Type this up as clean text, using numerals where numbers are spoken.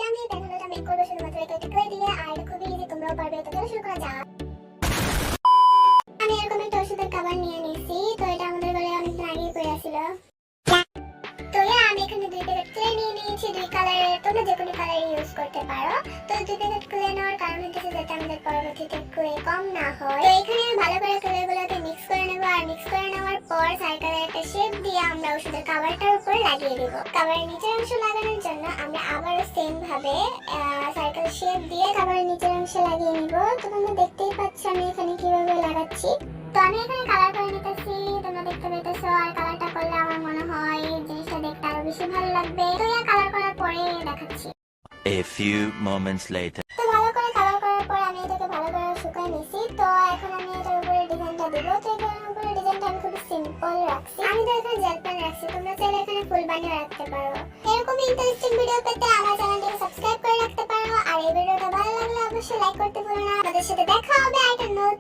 আমি প্যানেলটা মেক করব শুধুমাত্র এটা ক্লে দিয়ে, আর এটা খুবই ইজি, তোমরাও পারবে। তো চলো শুরু করা যাক। আমি এরকম একটা ওষুধের কভার নিয়ে নিয়েছি। তো এটা আমাদের ঘরে অনেকদিন আগেই পড়ে ছিল। তো আমি এখানে 2 প্যাকেট ক্লে নিয়ে নিয়েছি 2 কালারের। তোমরা যে কোনো কালার ইউজ করতে পারো। তো 2 প্যাকেট ক্লে নেওয়ার কারণ হচ্ছে যাতে আমাদের পরবর্তীতে ক্লে কম না হয়। তো এখানে ভালো করে ক্লেগুলোকে মিক্স করে নেব, আর মিক্স করে নেওয়ার পর সার্কেলের একটা শেপ দিয়ে আমরা ওষুধের কভারটার উপরে লাগিয়ে দেব। কভারের নিচের অংশ লাগানোর জন্য আমরা আবারও সেম ভাবে সার্কেল শেপ দিয়ে কভারের নিচের অংশে লাগিয়ে নিব। তো তোমরা দেখতেই পাচ্ছ আমি এখানে কিভাবে লাগাচ্ছি। তো আমি এখানে কালার করে নিতেছি, তোমরা দেখতে পেতেছো। আর কালারটা করলে আমার মনে হয় জিনিসটা দেখতে আরো বেশি ভালো লাগবে। তো কালার করার পরে দেখাচ্ছি। A few moments later. তো ভালো করে কালার করার পর আমি এটাকে ভালো করে শুকায় নিছি। তো এখন আমি এটার উপরে ডিজাইনটা দেব। তো এটার উপরে ডিজাইনটা আমি খুব সিম্পল রাখছি। আমি তো এখানে জেল পেন রাখছি, তোমরা চাইলে এখানে ফুল বানিয়ে রাখতে পারো। এরকম ইন্টারেস্টিং ভিডিও পেতে আমার চ্যানেলটিকে সাবস্ক্রাইব করে রাখতে পারো। আর এই ভিডিওটা ভালো লাগলে অবশ্যই লাইক করতে ভুলো না। আমাদের সাথে দেখা হবে একটা নতুন